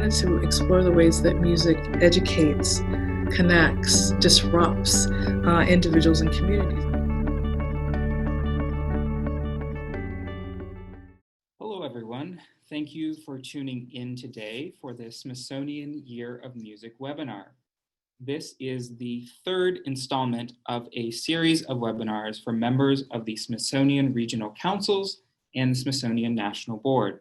wanted to explore the ways that music educates, connects, disrupts individuals and communities. Hello, everyone. Thank you for tuning in today for the Smithsonian Year of Music webinar. This is the third installment of a series of webinars for members of the Smithsonian Regional Councils and the Smithsonian National Board.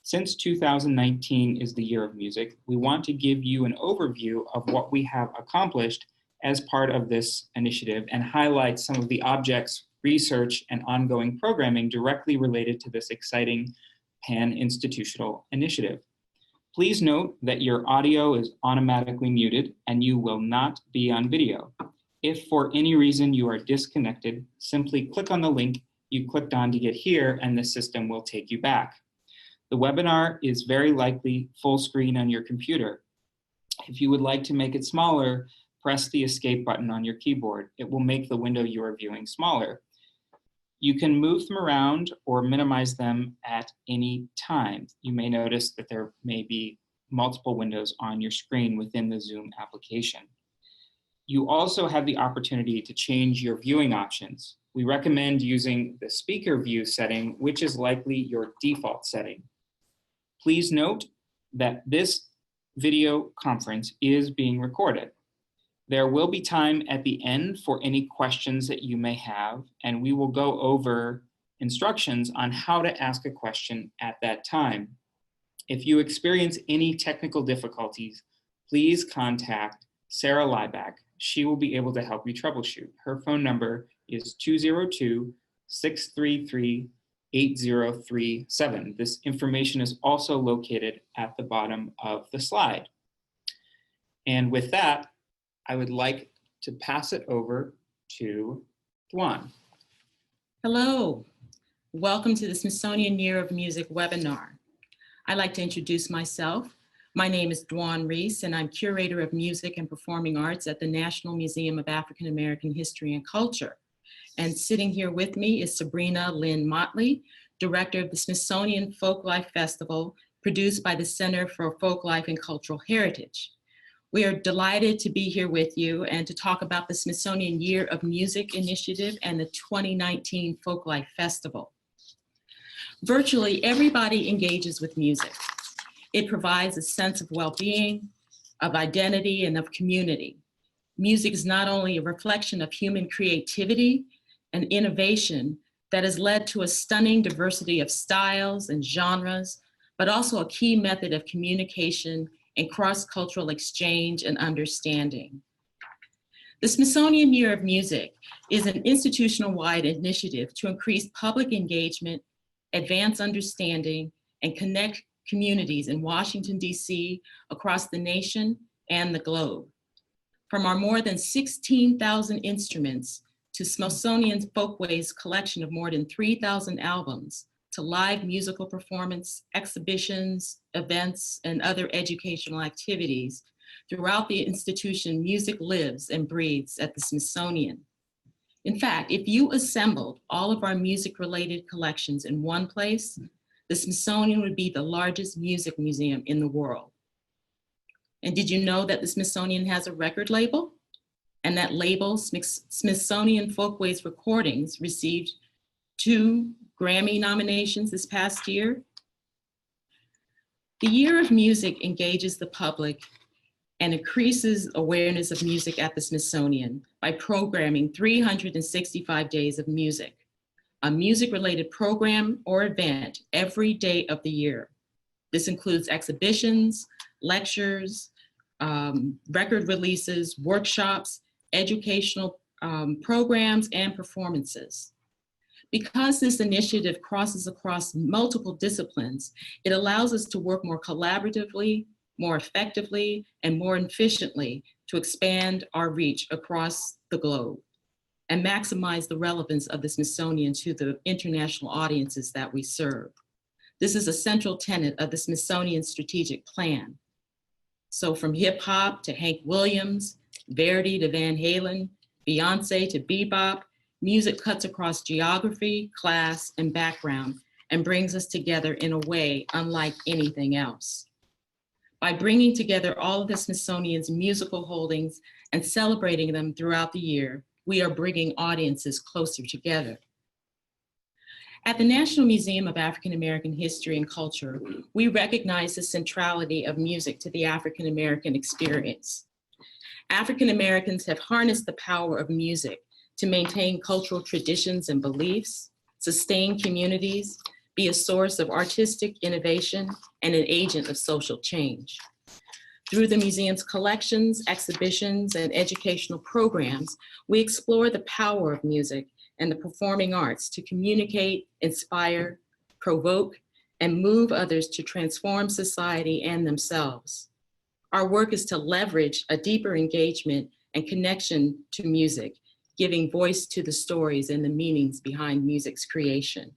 Since 2019 is the Year of Music, we want to give you an overview of what we have accomplished as part of this initiative and highlight some of the objects, research, and ongoing programming directly related to this exciting pan-institutional initiative. Please note that your audio is automatically muted and you will not be on video. If for any reason you are disconnected, simply click on the link you clicked on to get here and the system will take you back. The webinar is very likely full screen on your computer. If you would like to make it smaller, press the escape button on your keyboard. It will make the window you are viewing smaller. You can move them around or minimize them at any time. You may notice that there may be multiple windows on your screen within the Zoom application. You also have the opportunity to change your viewing options. We recommend using the speaker view setting, which is likely your default setting. Please note that this video conference is being recorded. There will be time at the end for any questions that you may have, and we will go over instructions on how to ask a question at that time. If you experience any technical difficulties, please contact Sarah Lieback. She will be able to help you troubleshoot. Her phone number is 202-633-8037. This information is also located at the bottom of the slide. And with that, I would like to pass it over to Dwan. Hello, welcome to the Smithsonian Year of Music webinar. I'd like to introduce myself. My name is Dwan Reese, and I'm Curator of Music and Performing Arts at the National Museum of African American History and Culture. And sitting here with me is Sabrina Lynn Motley, Director of the Smithsonian Folklife Festival, produced by the Center for Folklife and Cultural Heritage. We are delighted to be here with you and to talk about the Smithsonian Year of Music initiative and the 2019 Folklife Festival. Virtually everybody engages with music. It provides a sense of well-being, of identity, and of community. Music is not only a reflection of human creativity and innovation that has led to a stunning diversity of styles and genres, but also a key method of communication and cross-cultural exchange and understanding. The Smithsonian Year of Music is an institutional-wide initiative to increase public engagement, advance understanding, and connect communities in Washington, D.C., across the nation and the globe. From our more than 16,000 instruments to Smithsonian's Folkways collection of more than 3,000 albums, to live musical performance, exhibitions, events, and other educational activities, throughout the institution, music lives and breathes at the Smithsonian. In fact, if you assembled all of our music-related collections in one place, the Smithsonian would be the largest music museum in the world. And did you know that the Smithsonian has a record label? And that label, Smithsonian Folkways Recordings, received 2 Grammy nominations this past year. The Year of Music engages the public and increases awareness of music at the Smithsonian by programming 365 days of music, a music-related program or event every day of the year. This includes exhibitions, lectures, record releases, workshops, educational programs, and performances. Because this initiative crosses across multiple disciplines, it allows us to work more collaboratively, more effectively, and more efficiently to expand our reach across the globe and maximize the relevance of the Smithsonian to the international audiences that we serve. This is a central tenet of the Smithsonian strategic plan. So from hip hop to Hank Williams, Verdi to Van Halen, Beyonce to bebop, music cuts across geography, class, and background and brings us together in a way unlike anything else. By bringing together all of the Smithsonian's musical holdings and celebrating them throughout the year, we are bringing audiences closer together. At the National Museum of African American History and Culture, we recognize the centrality of music to the African American experience. African Americans have harnessed the power of music to maintain cultural traditions and beliefs, sustain communities, be a source of artistic innovation, and an agent of social change. Through the museum's collections, exhibitions, and educational programs, we explore the power of music and the performing arts to communicate, inspire, provoke, and move others to transform society and themselves. Our work is to leverage a deeper engagement and connection to music, giving voice to the stories and the meanings behind music's creation.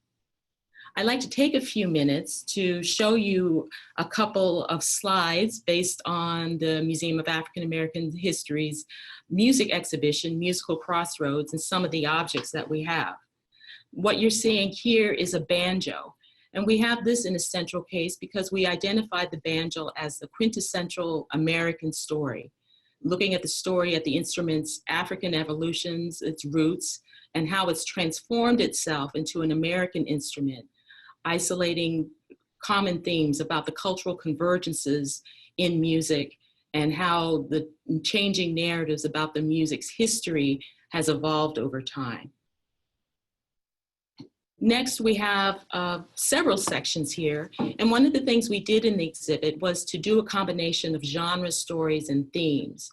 I'd like to take a few minutes to show you a couple of slides based on the Museum of African American History's music exhibition, Musical Crossroads, and some of the objects that we have. What you're seeing here is a banjo, and we have this in a central case because we identified the banjo as the quintessential American story, looking at the story at the instrument's African evolutions, its roots, and how it's transformed itself into an American instrument, isolating common themes about the cultural convergences in music and how the changing narratives about the music's history has evolved over time. Next, we have several sections here. And one of the things we did in the exhibit was to do a combination of genre, stories, and themes,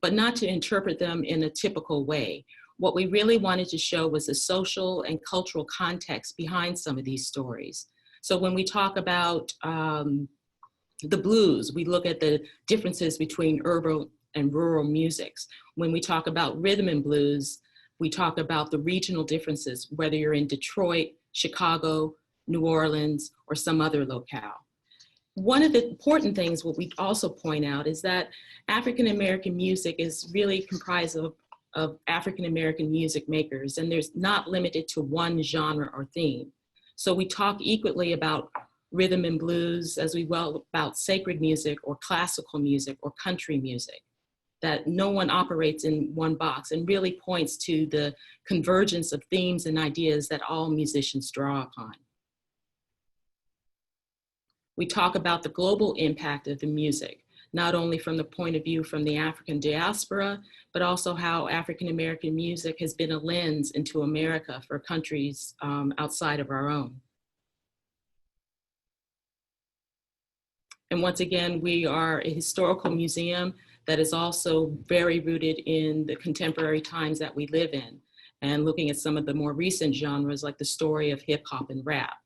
but not to interpret them in a typical way. What we really wanted to show was the social and cultural context behind some of these stories. So when we talk about the blues, we look at the differences between urban and rural musics. When we talk about rhythm and blues, we talk about the regional differences, whether you're in Detroit, Chicago, New Orleans, or some other locale. One of the important things, what we also point out, is that African American music is really comprised of African American music makers, and there's not limited to one genre or theme. So we talk equally about rhythm and blues as we will about sacred music or classical music or country music, that no one operates in one box, and really points to the convergence of themes and ideas that all musicians draw upon. We talk about the global impact of the music, not only from the point of view from the African diaspora, but also how African American music has been a lens into America for countries outside of our own. And once again, we are a historical museum that is also very rooted in the contemporary times that we live in, and looking at some of the more recent genres like the story of hip hop and rap.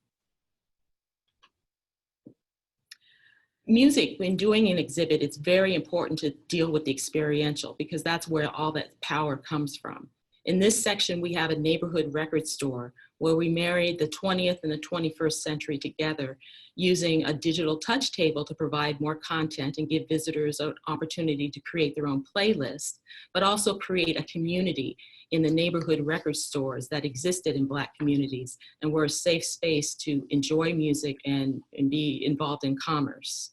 Music, when doing an exhibit, it's very important to deal with the experiential because that's where all that power comes from. In this section, we have a neighborhood record store where we married the 20th and the 21st century together using a digital touch table to provide more content and give visitors an opportunity to create their own playlist, but also create a community in the neighborhood record stores that existed in Black communities and were a safe space to enjoy music and be involved in commerce.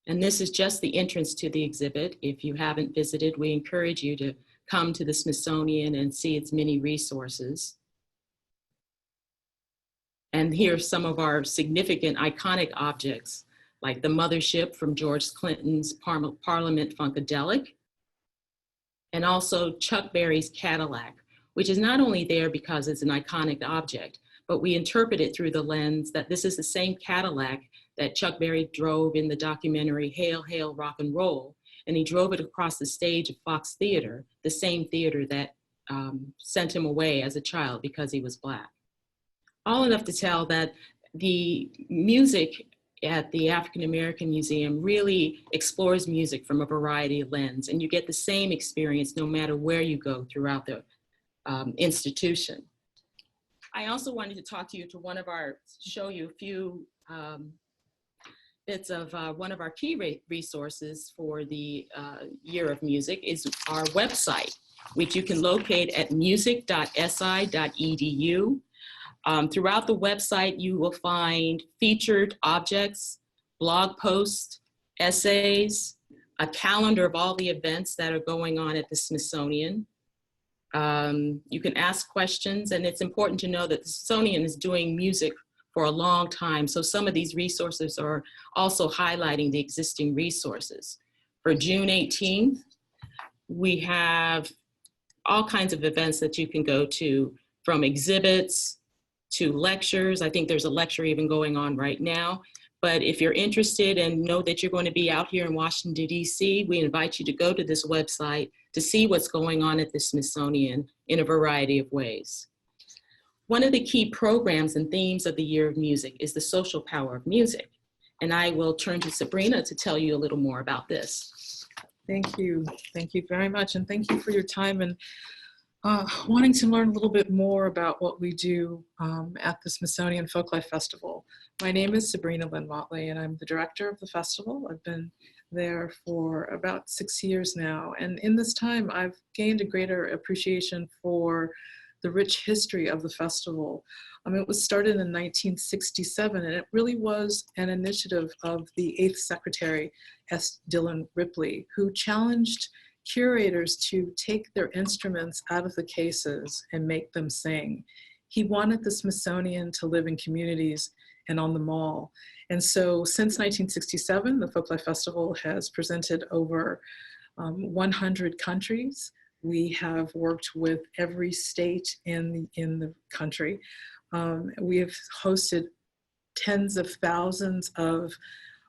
And this is just the entrance to the exhibit. If you haven't visited, we encourage you to come to the Smithsonian and see its many resources. And here are some of our significant iconic objects, like the mothership from George Clinton's Parliament Funkadelic, and also Chuck Berry's Cadillac, which is not only there because it's an iconic object, but we interpret it through the lens that this is the same Cadillac that Chuck Berry drove in the documentary Hail, Hail, Rock and Roll. And he drove it across the stage of Fox Theater, the same theater that sent him away as a child because he was Black. All enough to tell that the music at the African American Museum really explores music from a variety of lenses, and you get the same experience no matter where you go throughout the institution. I also wanted to talk to you show you a few bits of one of our key resources for the Year of Music is our website, which you can locate at music.si.edu. Throughout the website, you will find featured objects, blog posts, essays, a calendar of all the events that are going on at the Smithsonian. You can ask questions, and it's important to know that the Smithsonian is doing music for a long time, so some of these resources are also highlighting the existing resources. For June 18th, we have all kinds of events that you can go to, from exhibits to lectures. I think there's a lecture even going on right now. But if you're interested and know that you're going to be out here in Washington, D.C., we invite you to go to this website to see what's going on at the Smithsonian in a variety of ways. One of the key programs and themes of the Year of Music is the social power of music. And I will turn to Sabrina to tell you a little more about this. Thank you. Thank you very much. And thank you for your time and wanting to learn a little bit more about what we do at the Smithsonian Folklife Festival. My name is Sabrina Lynn Motley, and I'm the director of the festival. I've been there for about 6 years now. And in this time, I've gained a greater appreciation for the rich history of the festival. It was started in 1967, and it really was an initiative of the 8th Secretary, S. Dillon Ripley, who challenged curators to take their instruments out of the cases and make them sing. He wanted the Smithsonian to live in communities and on the mall. And so since 1967, the Folklife Festival has presented over 100 countries. We have worked with every state in the country. We have hosted tens of thousands of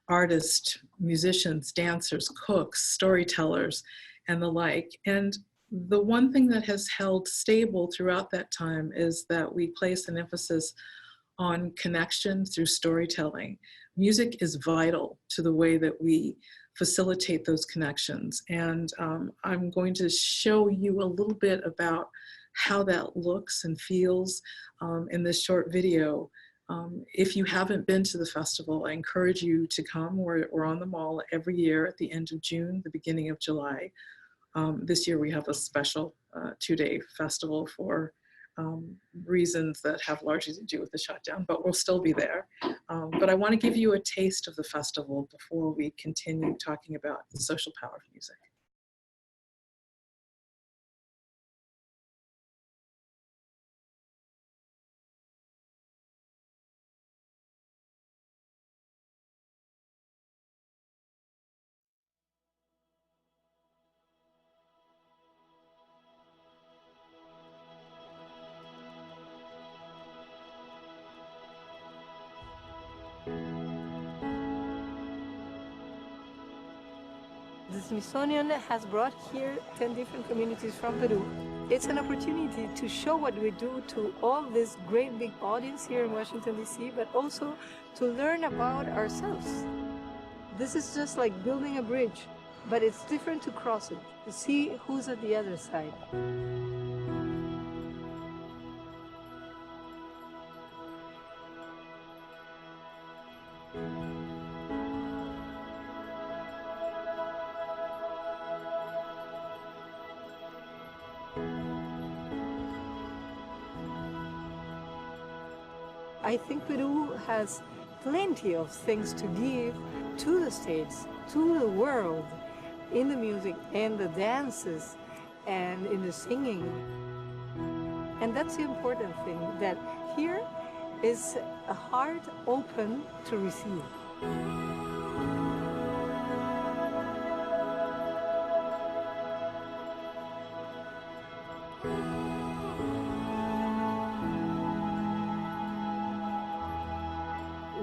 artists, musicians, dancers, cooks, storytellers, and the like. And the one thing that has held stable throughout that time is that we place an emphasis on connection through storytelling. Music is vital to the way that we facilitate those connections. And I'm going to show you a little bit about how that looks and feels in this short video. If you haven't been to the festival, I encourage you to come. We're on the mall every year at the end of June, the beginning of July. This year we have a special 2-day festival for reasons that have largely to do with the shutdown, but we'll still be there. But I want to give you a taste of the festival before we continue talking about the social power of music. The Smithsonian has brought here 10 different communities from Peru. It's an opportunity to show what we do to all this great big audience here in Washington, D.C., but also to learn about ourselves. This is just like building a bridge, but it's different to cross it, to see who's at the other side. I think Peru has plenty of things to give to the States, to the world, in the music and the dances and in the singing. And that's the important thing, that here is a heart open to receive.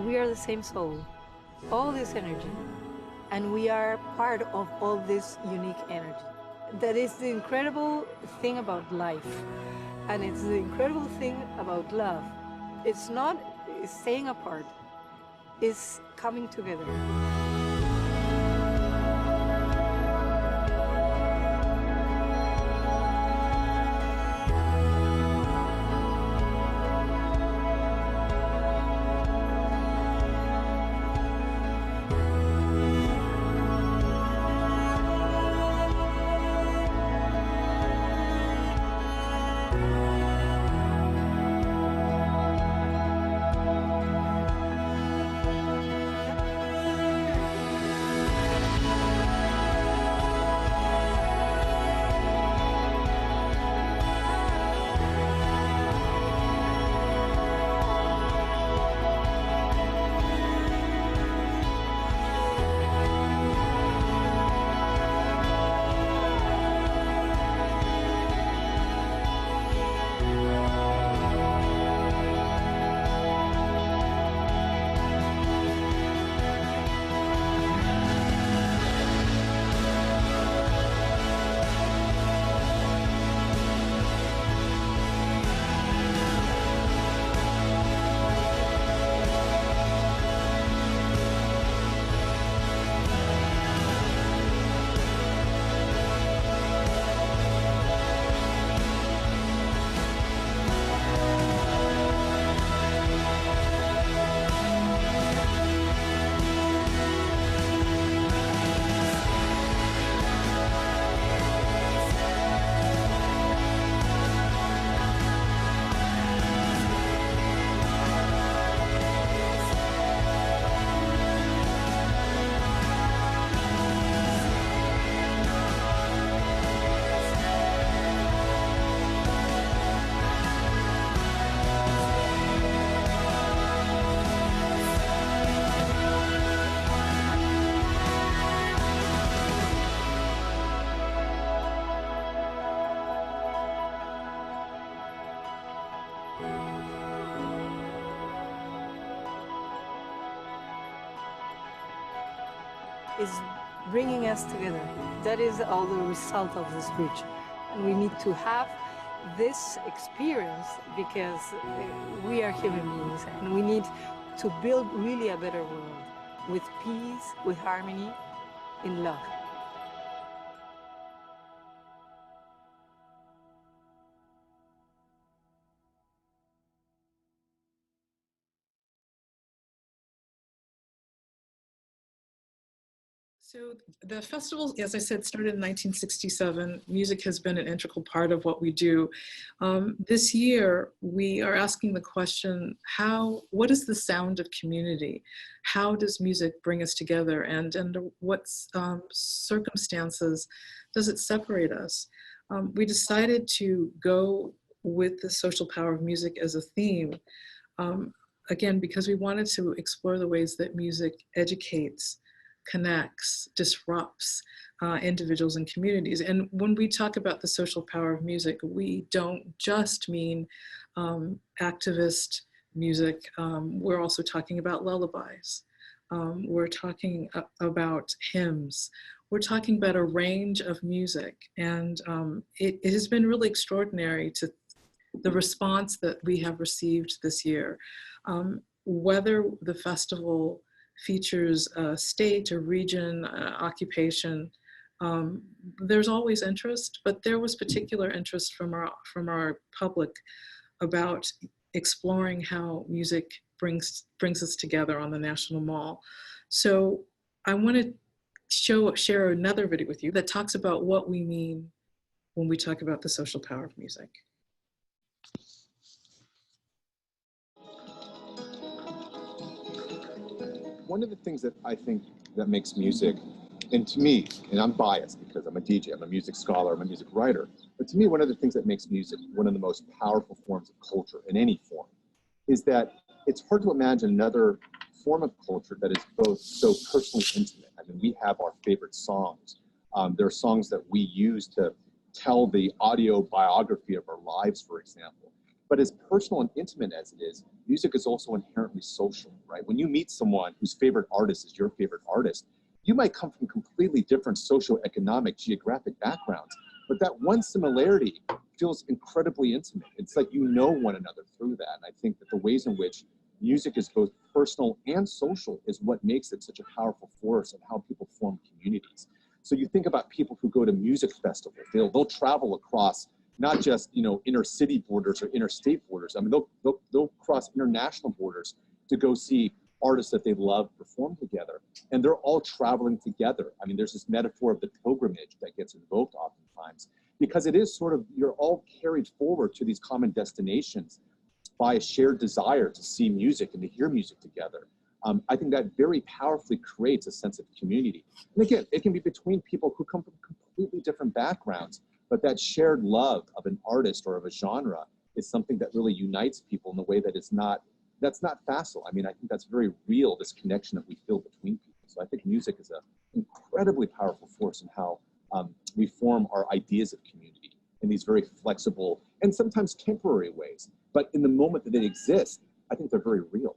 We are the same soul, all this energy, and we are part of all this unique energy. That is the incredible thing about life, and it's the incredible thing about love. It's not staying apart, it's coming together. is bringing us together. That is all the result of this bridge. And we need to have this experience because we are human beings and we need to build really a better world with peace, with harmony, in love. So the festival, as I said, started in 1967. Music has been an integral part of what we do. This year, we are asking the question, what is the sound of community? How does music bring us together? And under what circumstances does it separate us? We decided to go with the social power of music as a theme, again, because we wanted to explore the ways that music educates, connects, disrupts individuals and communities. And when we talk about the social power of music, we don't just mean activist music. We're also talking about lullabies. We're talking about hymns. We're talking about a range of music. And it has been really extraordinary to the response that we have received this year. Whether the festival features a state or region, occupation, there's always interest, but there was particular interest from our public about exploring how music brings us together on the National Mall. So I want to share another video with you that talks about what we mean when we talk about the social power of music. One of the things that I think that makes music, and to me, and I'm biased because I'm a DJ, I'm a music scholar, I'm a music writer, but to me, one of the things that makes music one of the most powerful forms of culture in any form is that it's hard to imagine another form of culture that is both so personally intimate. I mean, we have our favorite songs. There are songs that we use to tell the audio biography of our lives, for example. But as personal and intimate as it is, music is also inherently social, right? When you meet someone whose favorite artist is your favorite artist, you might come from completely different socioeconomic, geographic backgrounds, but that one similarity feels incredibly intimate. It's like you know one another through that. And I think that the ways in which music is both personal and social is what makes it such a powerful force in how people form communities. So you think about people who go to music festivals, they'll travel across not just, you know, inner city borders or interstate borders. I mean, they'll cross international borders to go see artists that they love perform together. And they're all traveling together. I mean, there's this metaphor of the pilgrimage that gets invoked oftentimes, because it is sort of, you're all carried forward to these common destinations by a shared desire to see music and to hear music together. I think that very powerfully creates a sense of community. And again, it can be between people who come from completely different backgrounds, but that shared love of an artist or of a genre is something that really unites people in a way that that's not facile. I mean, I think that's very real, this connection that we feel between people. So I think music is an incredibly powerful force in how we form our ideas of community in these very flexible and sometimes temporary ways. But in the moment that they exist, I think they're very real.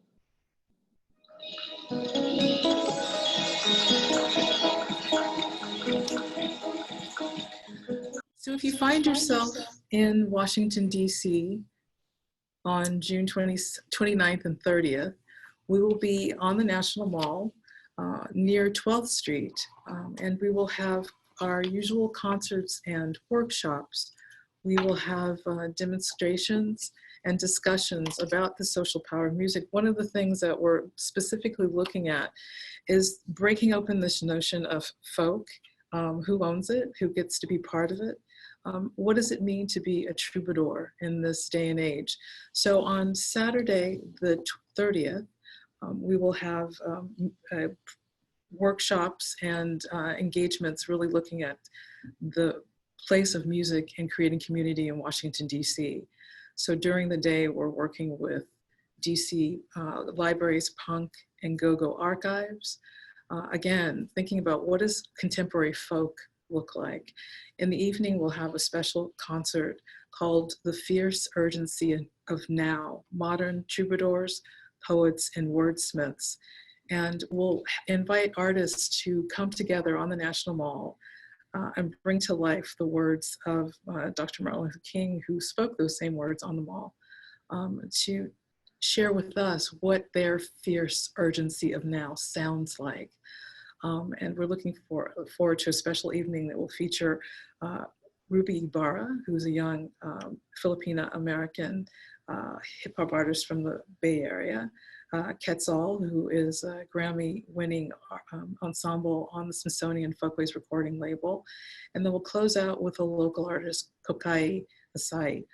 So if you find yourself in Washington, D.C. on June 29th and 30th, we will be on the National Mall near 12th Street, and we will have our usual concerts and workshops. We will have demonstrations and discussions about the social power of music. One of the things that we're specifically looking at is breaking open this notion of folk, who owns it, who gets to be part of it. What does it mean to be a troubadour in this day and age? So on Saturday, the 30th, we will have workshops and engagements really looking at the place of music and creating community in Washington, D.C. So during the day, we're working with DC Libraries, Punk, and Go-Go archives. Again, thinking about what does contemporary folk look like. In the evening, we'll have a special concert called The Fierce Urgency of Now, Modern Troubadours, Poets, and Wordsmiths. And we'll invite artists to come together on the National Mall and bring to life the words of Dr. Martin Luther King, who spoke those same words on the Mall, to share with us what their fierce urgency of now sounds like. And we're looking forward to a special evening that will feature Ruby Ibarra, who's a young Filipina-American hip hop artist from the Bay Area, Quetzal, who is a Grammy-winning ensemble on the Smithsonian Folkways recording label. And then we'll close out with a local artist, Kokai Asahi,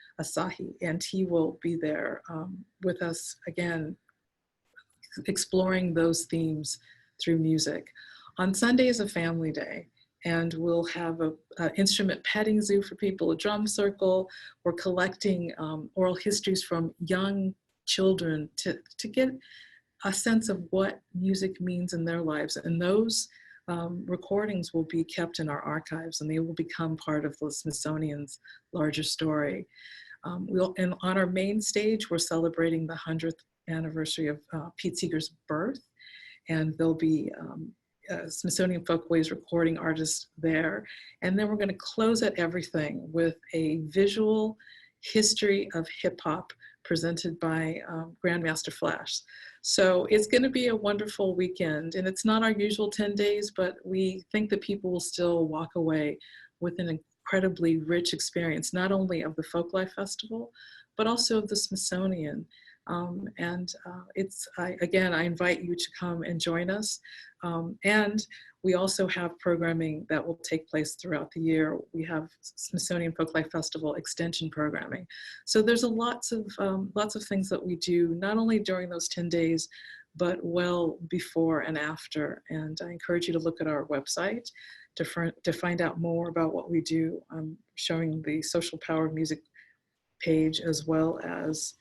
and he will be there with us again, exploring those themes through music. On Sunday is a family day, and we'll have an instrument petting zoo for people, a drum circle. We're collecting oral histories from young children to get a sense of what music means in their lives. And those recordings will be kept in our archives, and they will become part of the Smithsonian's larger story. And on our main stage, we're celebrating the 100th anniversary of Pete Seeger's birth, and there'll be Smithsonian Folkways recording artists there. And then we're going to close at everything with a visual history of hip hop presented by Grandmaster Flash. So it's going to be a wonderful weekend, and it's not our usual 10 days, but we think that people will still walk away with an incredibly rich experience, not only of the Folklife Festival, but also of the Smithsonian. Again, I invite you to come and join us. And we also have programming that will take place throughout the year. We have Smithsonian Folklife Festival extension programming. So there's lots of things that we do, not only during those 10 days, but well before and after. And I encourage you to look at our website to find out more about what we do. I'm showing the Social Power of Music page, as well as,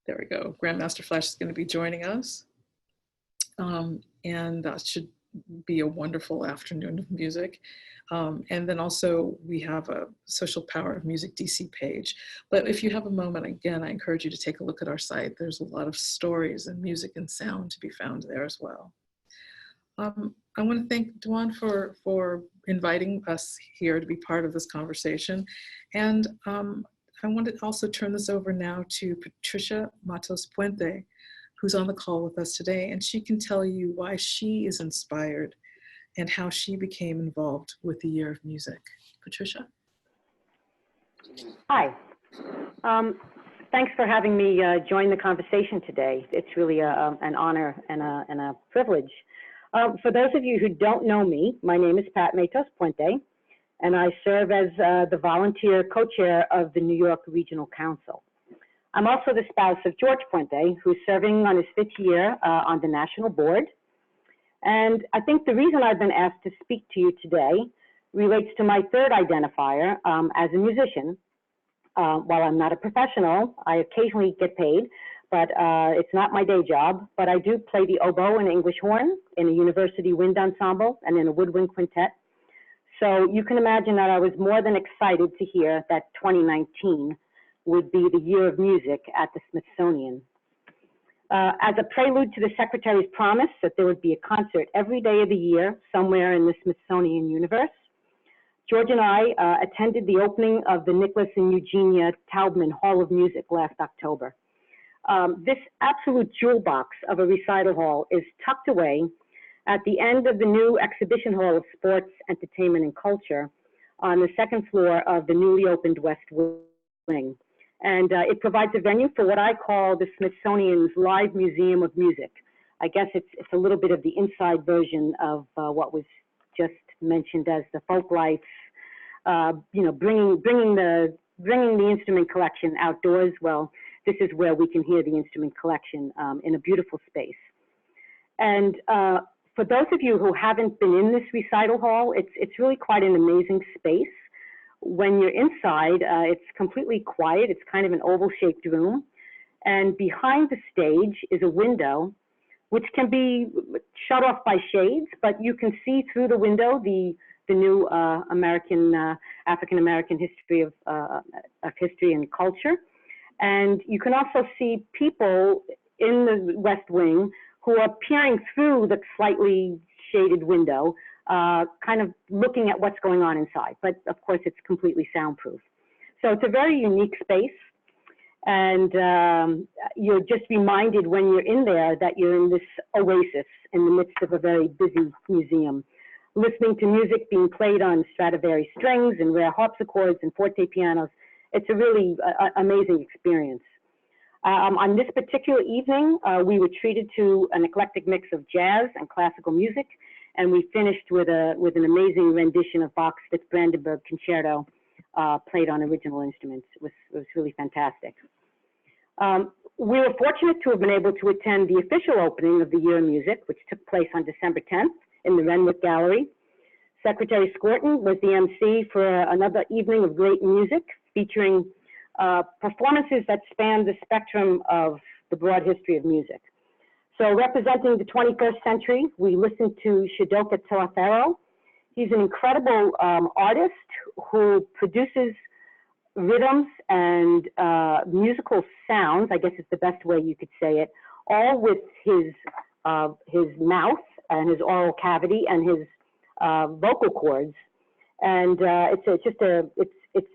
there we go, Grandmaster Flash is going to be joining us. And that should be a wonderful afternoon of music. And then also we have a Social Power of Music DC page. But if you have a moment, again, I encourage you to take a look at our site. There's a lot of stories and music and sound to be found there as well. I want to thank Duan for inviting us here to be part of this conversation. And I want to also turn this over now to Patricia Matos Puente, who's on the call with us today, and she can tell you why she is inspired and how she became involved with the Year of Music. Patricia? Hi. Thanks for having me join the conversation today. It's really an honor and a privilege. For those of you who don't know me, my name is Pat Matos Puente, and I serve as the volunteer co-chair of the New York Regional Council. I'm also the spouse of George Puente, who's serving on his 5th year on the national board. And I think the reason I've been asked to speak to you today relates to my third identifier as a musician. While I'm not a professional, I occasionally get paid, but it's not my day job. But I do play the oboe and English horn in a university wind ensemble and in a woodwind quintet. So you can imagine that I was more than excited to hear that 2019 would be the Year of Music at the Smithsonian. As a prelude to the Secretary's promise that there would be a concert every day of the year somewhere in the Smithsonian universe, George and I attended the opening of the Nicholas and Eugenia Taubman Hall of Music last October. This absolute jewel box of a recital hall is tucked away at the end of the new exhibition hall of sports, entertainment, and culture on the 2nd floor of the newly opened West Wing. And it provides a venue for what I call the Smithsonian's Live Museum of Music. I guess it's a little bit of the inside version of what was just mentioned as the Folklife, bringing the instrument collection outdoors. Well, this is where we can hear the instrument collection in a beautiful space. And for those of you who haven't been in this recital hall, it's really quite an amazing space. When you're inside, it's completely quiet. It's kind of an oval-shaped room. And behind the stage is a window, which can be shut off by shades, but you can see through the window the new African-American history of history and culture. And you can also see people in the West Wing who are peering through the slightly shaded window, kind of looking at what's going on inside. But of course, it's completely soundproof. So it's a very unique space. And you're just reminded when you're in there that you're in this oasis in the midst of a very busy museum, listening to music being played on Stradivari strings and rare harpsichords and forte pianos. It's a really amazing experience. On this particular evening, we were treated to an eclectic mix of jazz and classical music, and we finished with an amazing rendition of Bach's Fifth Brandenburg Concerto, played on original instruments. It was really fantastic. We were fortunate to have been able to attend the official opening of the Year of Music, which took place on December 10th in the Renwick Gallery. Secretary Scorton was the MC for another evening of great music, featuring performances that span the spectrum of the broad history of music. So representing the 21st century, we listened to Shadoka Telefero. He's an incredible artist who produces rhythms and musical sounds, I guess is the best way you could say it, all with his mouth and his oral cavity and his vocal cords. And it's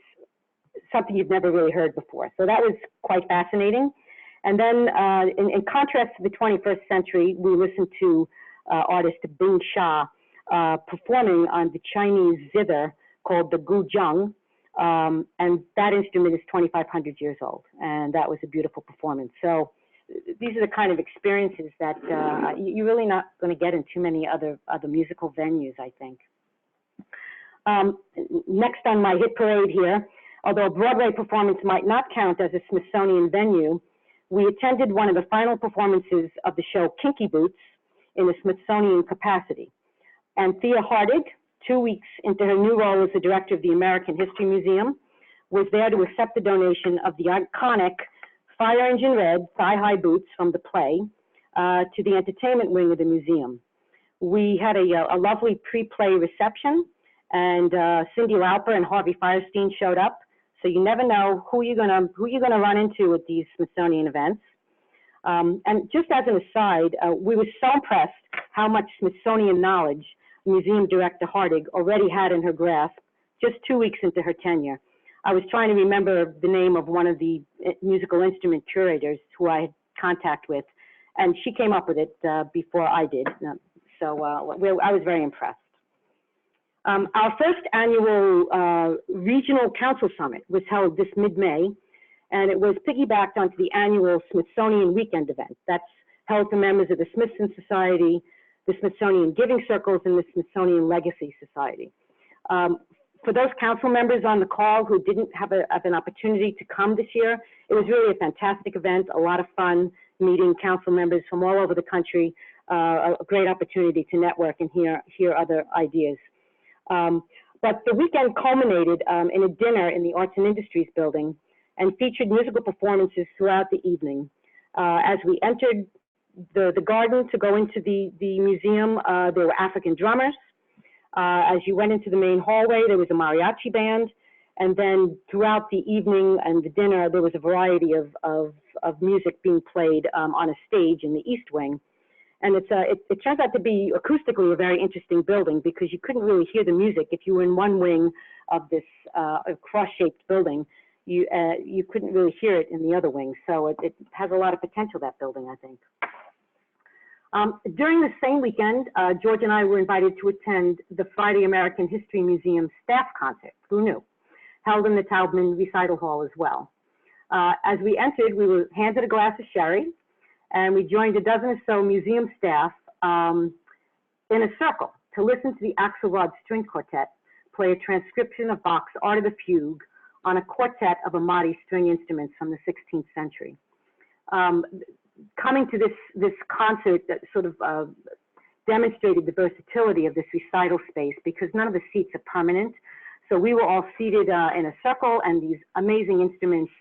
something you've never really heard before. So that was quite fascinating. And then in contrast to the 21st century, we listened to artist Bing Sha performing on the Chinese zither called the guzheng. And that instrument is 2,500 years old. And that was a beautiful performance. So these are the kind of experiences that you're really not going to get in too many other musical venues, I think. Next on my hit parade here, although a Broadway performance might not count as a Smithsonian venue, we attended one of the final performances of the show Kinky Boots in a Smithsonian capacity. And Thea Hardig, 2 weeks into her new role as the director of the American History Museum, was there to accept the donation of the iconic Fire Engine Red thigh-high boots from the play to the entertainment wing of the museum. We had a lovely pre-play reception, and Cyndi Lauper and Harvey Fierstein showed up. So you never know who you're gonna run into at these Smithsonian events. And just as an aside, we were so impressed how much Smithsonian knowledge Museum Director Hardig already had in her grasp just 2 weeks into her tenure. I was trying to remember the name of one of the musical instrument curators who I had contact with, and she came up with it before I did. So I was very impressed. Our first annual Regional Council Summit was held this mid-May, and it was piggybacked onto the annual Smithsonian Weekend event that's held to members of the Smithson Society, the Smithsonian Giving Circles, and the Smithsonian Legacy Society. For those council members on the call who didn't have an opportunity to come this year, it was really a fantastic event, a lot of fun meeting council members from all over the country, a great opportunity to network and hear other ideas. But the weekend culminated in a dinner in the Arts and Industries building and featured musical performances throughout the evening. As we entered the garden to go into the museum, there were African drummers. As you went into the main hallway, there was a mariachi band. And then throughout the evening and the dinner, there was a variety of music being played on a stage in the East Wing. And it turns out to be acoustically a very interesting building because you couldn't really hear the music. If you were in one wing of this cross-shaped building, you couldn't really hear it in the other wing. So it has a lot of potential, that building, I think. During the same weekend, George and I were invited to attend the Friday American History Museum staff concert, Who Knew, held in the Taubman Recital Hall as well. As we entered, we were handed a glass of sherry, and we joined a dozen or so museum staff in a circle to listen to the Axelrod String Quartet play a transcription of Bach's Art of the Fugue on a quartet of Amati string instruments from the 16th century. Coming to this concert that sort of demonstrated the versatility of this recital space because none of the seats are permanent. So we were all seated in a circle, and these amazing instruments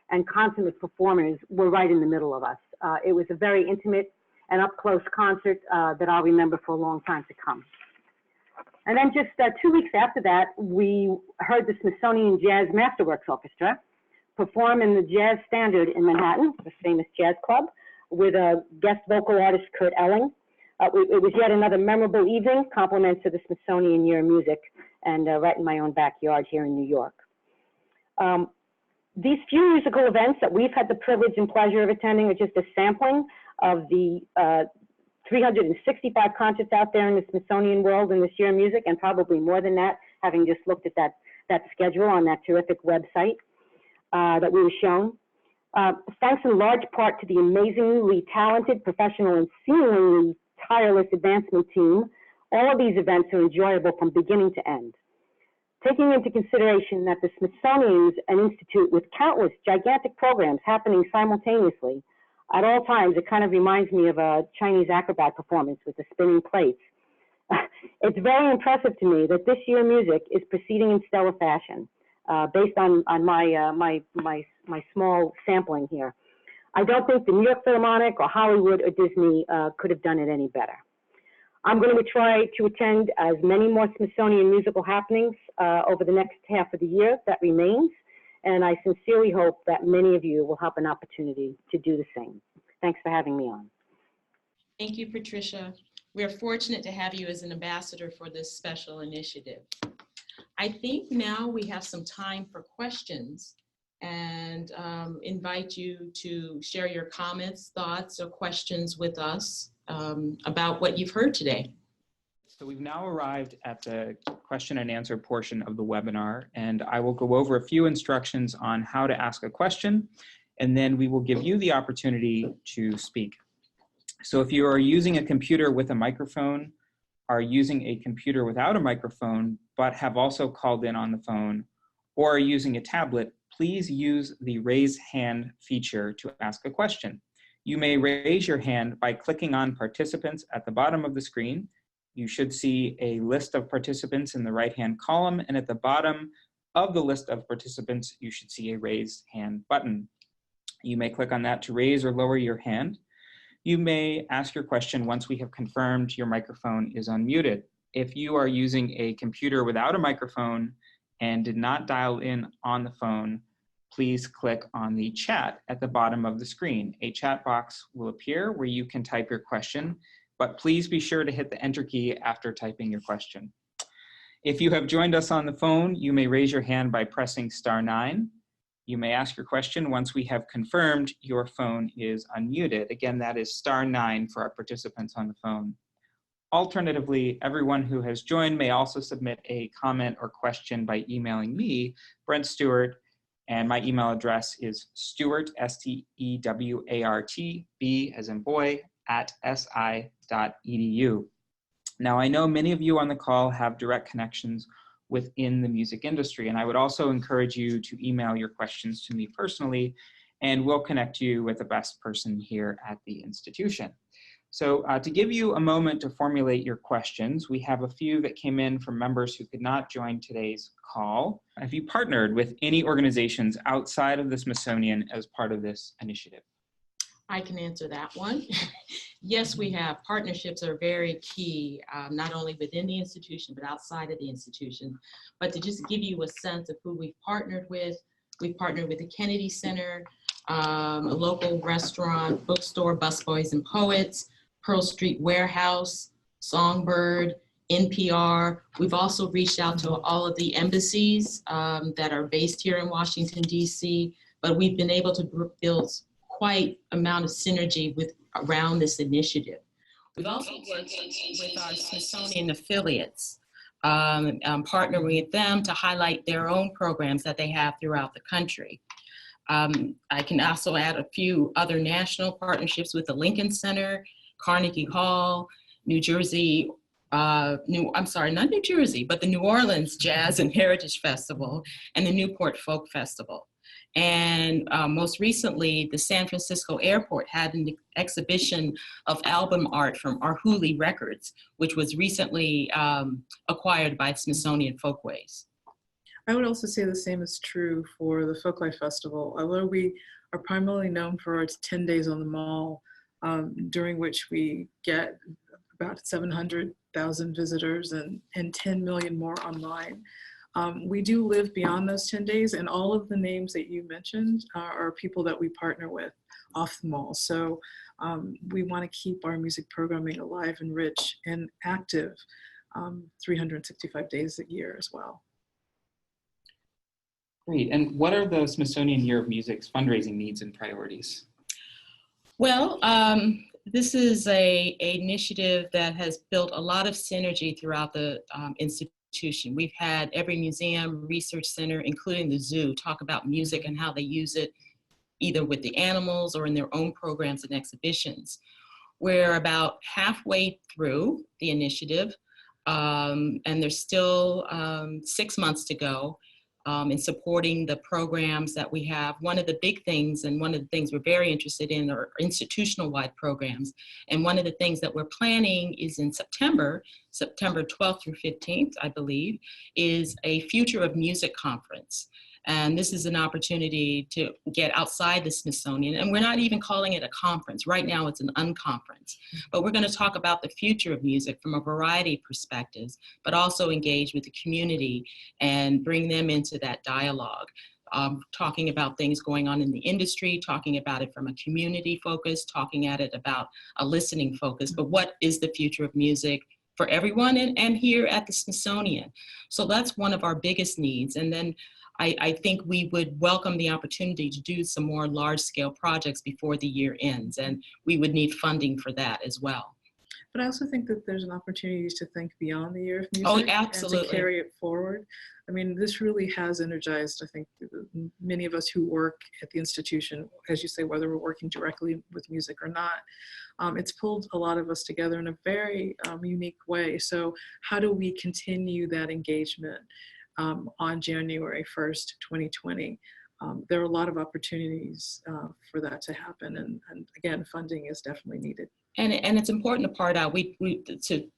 and consummate performers were right in the middle of us. It was a very intimate and up-close concert that I'll remember for a long time to come. And then just 2 weeks after that, we heard the Smithsonian Jazz Masterworks Orchestra perform in the Jazz Standard in Manhattan, the famous jazz club, with guest vocal artist Kurt Elling. It was yet another memorable evening, compliments to the Smithsonian Year of Music, and right in my own backyard here in New York. These few musical events that we've had the privilege and pleasure of attending are just a sampling of the 365 concerts out there in the Smithsonian world in this year of music, and probably more than that, having just looked at that schedule on that terrific website that we were shown. Thanks in large part to the amazingly talented, professional, and seemingly tireless advancement team, all of these events are enjoyable from beginning to end. Taking into consideration that the Smithsonian is an institute with countless gigantic programs happening simultaneously, at all times, it kind of reminds me of a Chinese acrobat performance with the spinning plates. It's very impressive to me that this year music is proceeding in stellar fashion, based on my small sampling here. I don't think the New York Philharmonic or Hollywood or Disney could have done it any better. I'm going to try to attend as many more Smithsonian musical happenings over the next half of the year that remains, and I sincerely hope that many of you will have an opportunity to do the same. Thanks for having me on. Thank you, Patricia. We are fortunate to have you as an ambassador for this special initiative. I think now we have some time for questions, and invite you to share your comments, thoughts, or questions with us about what you've heard today. So we've now arrived at the question and answer portion of the webinar, and I will go over a few instructions on how to ask a question, and then we will give you the opportunity to speak. So if you are using a computer with a microphone, are using a computer without a microphone, but have also called in on the phone, or are using a tablet, please use the raise hand feature to ask a question. You may raise your hand by clicking on participants at the bottom of the screen. You should see a list of participants in the right-hand column, and at the bottom of the list of participants, you should see a raise hand button. You may click on that to raise or lower your hand. You may ask your question once we have confirmed your microphone is unmuted. If you are using a computer without a microphone and did not dial in on the phone, please click on the chat at the bottom of the screen. A chat box will appear where you can type your question, but please be sure to hit the enter key after typing your question. If you have joined us on the phone, you may raise your hand by pressing *9. You may ask your question once we have confirmed your phone is unmuted. Again, that is *9 for our participants on the phone. Alternatively, everyone who has joined may also submit a comment or question by emailing me, Brent Stewart, and my email address is Stewart, S-T-E-W-A-R-T, B as in boy, @si.edu. Now, I know many of you on the call have direct connections within the music industry, and I would also encourage you to email your questions to me personally, and we'll connect you with the best person here at the institution. So to give you a moment to formulate your questions, we have a few that came in from members who could not join today's call. Have you partnered with any organizations outside of the Smithsonian as part of this initiative? I can answer that one. Yes, we have. Partnerships are very key, not only within the institution, but outside of the institution. But to just give you a sense of who we've partnered with the Kennedy Center, a local restaurant, bookstore, Busboys and Poets, Pearl Street Warehouse, Songbird, NPR. We've also reached out to all of the embassies that are based here in Washington, D.C., but we've been able to build quite amount of synergy around this initiative. We've also worked with our Smithsonian affiliates, partnering with them to highlight their own programs that they have throughout the country. I can also add a few other national partnerships with the Lincoln Center, Carnegie Hall, New Jersey, not New Jersey, but the New Orleans Jazz and Heritage Festival and the Newport Folk Festival. And most recently, the San Francisco Airport had an exhibition of album art from Arhoolie Records, which was recently acquired by Smithsonian Folkways. I would also say the same is true for the Folklife Festival. Although we are primarily known for its 10 days on the Mall, during which we get about 700,000 visitors and 10 million more online. We do live beyond those 10 days, and all of the names that you mentioned are people that we partner with off the mall. So we want to keep our music programming alive and rich and active 365 days a year as well. Great. And what are the Smithsonian Year of Music's fundraising needs and priorities? Well, this is a initiative that has built a lot of synergy throughout the institution. We've had every museum, research center, including the zoo, talk about music and how they use it either with the animals or in their own programs and exhibitions. We're about halfway through the initiative, and there's still 6 months to go in supporting the programs that we have. One of the big things, and one of the things we're very interested in, are institutional-wide programs. And one of the things that we're planning is in September 12th through 15th, I believe, is a Future of Music conference. And this is an opportunity to get outside the Smithsonian. And we're not even calling it a conference. Right now it's an unconference. But we're going to talk about the future of music from a variety of perspectives, but also engage with the community and bring them into that dialogue. Talking about things going on in the industry, talking about it from a community focus, talking at it about a listening focus. But what is the future of music for everyone and here at the Smithsonian? So that's one of our biggest needs. And then I think we would welcome the opportunity to do some more large-scale projects before the year ends, and we would need funding for that as well. But I also think that there's an opportunity to think beyond the Year of Music. Oh, absolutely. And to carry it forward. I mean, this really has energized, I think, many of us who work at the institution, as you say, whether we're working directly with music or not. It's pulled a lot of us together in a very unique way. So how do we continue that engagement on January 1st, 2020? There are a lot of opportunities for that to happen. And again, funding is definitely needed. And it's important to part out, to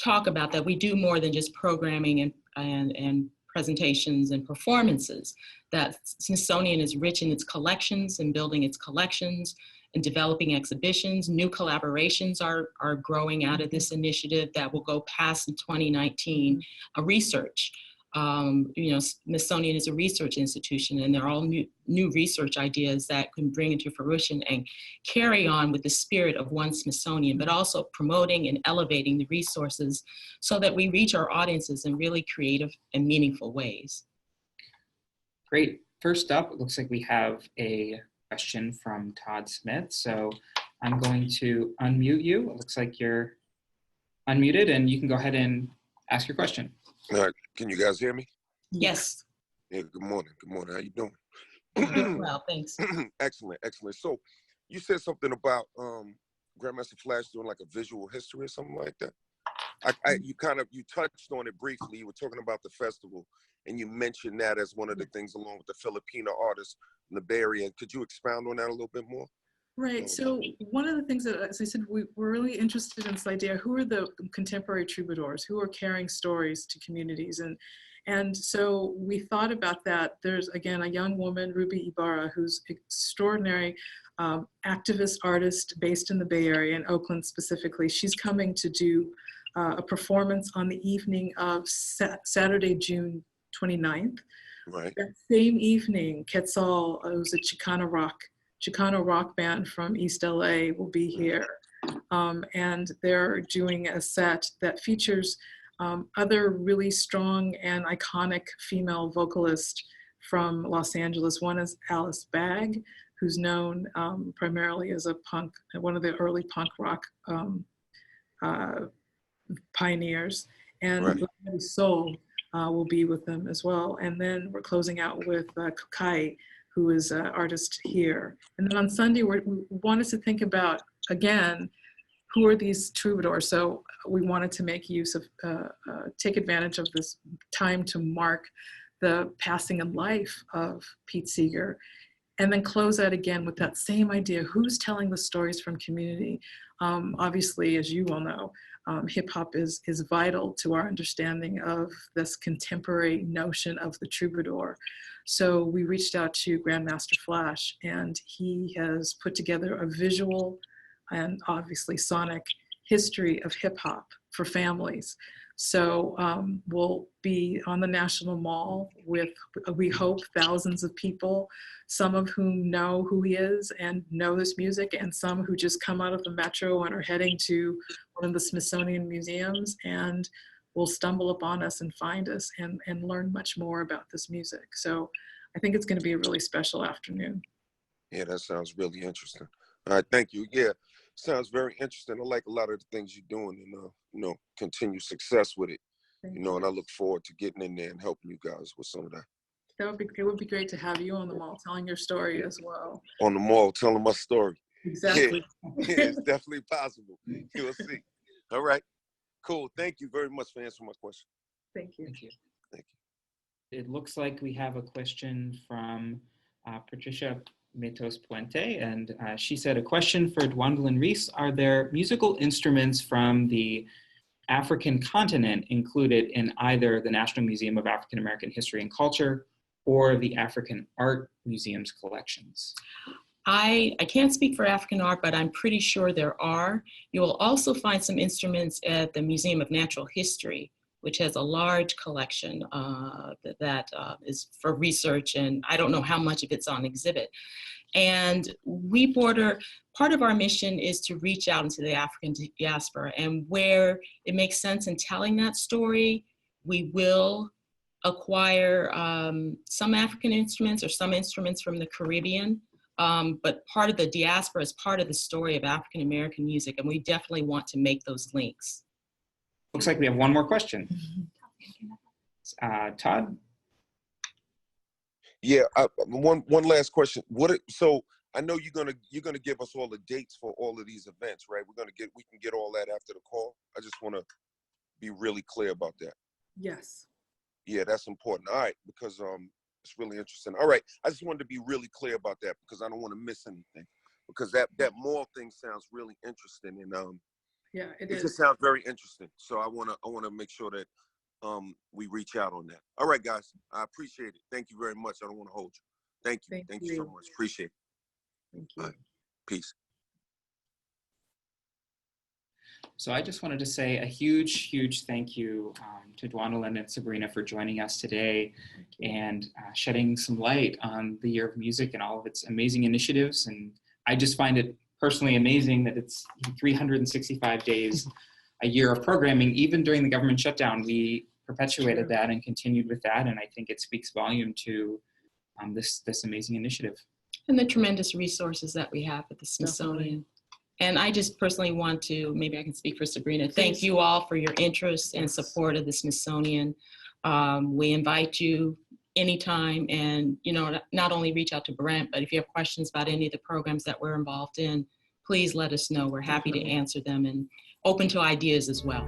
talk about that we do more than just programming and presentations and performances. That Smithsonian is rich in its collections and building its collections and developing exhibitions. New collaborations are growing out of this initiative that will go past in 2019. Research. Smithsonian is a research institution, and they're all new research ideas that can bring into fruition and carry on with the spirit of One Smithsonian, but also promoting and elevating the resources so that we reach our audiences in really creative and meaningful ways. Great. First up, it looks like we have a question from Todd Smith. So I'm going to unmute you. It looks like you're unmuted, and you can go ahead and ask your question. Can you guys hear me? Yes. Yeah, good morning. Good morning. How you doing? Doing well, thanks. Excellent, excellent. So you said something about Grandmaster Flash doing like a visual history or something like that. You touched on it briefly. You were talking about the festival, and you mentioned that as one of the things along with the Filipino artists in the Bay Area. Could you expound on that a little bit more? Right. So one of the things that, as I said, we're really interested in this idea, who are the contemporary troubadours, who are carrying stories to communities? And so we thought about that. There's, again, a young woman, Ruby Ibarra, who's extraordinary activist artist based in the Bay Area, in Oakland specifically. She's coming to do a performance on the evening of Saturday, June 29th. Right. That same evening, Quetzal, who's a Chicano rock band from East LA, will be here. And they're doing a set that features other really strong and iconic female vocalists from Los Angeles. One is Alice Bagg, who's known primarily as one of the early punk rock pioneers. And right. Soul will be with them as well. And then we're closing out with Kukai, who is an artist here. And then on Sunday, we wanted to think about, again, who are these troubadours? So we wanted to make use of, take advantage of this time to mark the passing of life of Pete Seeger, and then close out again with that same idea, who's telling the stories from community? Obviously, as you all know, hip hop is vital to our understanding of this contemporary notion of the troubadour. So we reached out to Grandmaster Flash, and he has put together a visual and obviously sonic history of hip hop for families. So we'll be on the National Mall with, we hope, thousands of people, some of whom know who he is and know this music, and some who just come out of the metro and are heading to one of the Smithsonian museums and will stumble upon us and find us and learn much more about this music. So I think it's going to be a really special afternoon. Yeah, that sounds really interesting. All right, thank you. Yeah, sounds very interesting. I like a lot of the things you're doing, and continue success with it. And I look forward to getting in there and helping you guys with some of that. It would be great to have you on the mall telling your story as well. On the mall, telling my story. Exactly. Yeah, it's definitely possible. You'll see. All right, cool. Thank you very much for answering my question. Thank you. Thank you. Thank you. It looks like we have a question from Patricia Metos Puente, and she said, a question for Dwandalyn Reese: are there musical instruments from the African continent included in either the National Museum of African American History and Culture or the African Art Museum's collections? I can't speak for African art, but I'm pretty sure there are. You will also find some instruments at the Museum of Natural History, which has a large collection that is for research, and I don't know how much of it's on exhibit. And part of our mission is to reach out into the African diaspora, and where it makes sense in telling that story, we will acquire some African instruments or some instruments from the Caribbean. But part of the diaspora is part of the story of African American music, and we definitely want to make those links. Looks like we have one more question. Todd? Yeah, one last question. So I know you're gonna give us all the dates for all of these events, right? We can get all that after the call. I just want to be really clear about that. Yes. Yeah, that's important. All right, because it's really interesting. All right, I just wanted to be really clear about that because I don't want to miss anything. Because that mall thing sounds really interesting, and yeah, it just is. sounds very interesting. So I wanna make sure that we reach out on that. All right, guys, I appreciate it. Thank you very much. I don't want to hold you. Thank you. Thank you so much. Appreciate it. Thank you. All right. Peace. So I just wanted to say a huge, huge thank you to Dwandalyn and Sabrina for joining us today and shedding some light on the Year of Music and all of its amazing initiatives. And I just find it personally amazing that it's 365 days a year of programming. Even during the government shutdown, we perpetuated that and continued with that. And I think it speaks volume to this amazing initiative. And the tremendous resources that we have at the Smithsonian. Definitely. And I just personally want to, maybe I can speak for Sabrina, thank you all for your interest and support of the Smithsonian. We invite you anytime, and not only reach out to Brent, but if you have questions about any of the programs that we're involved in, please let us know. We're happy to answer them and open to ideas as well.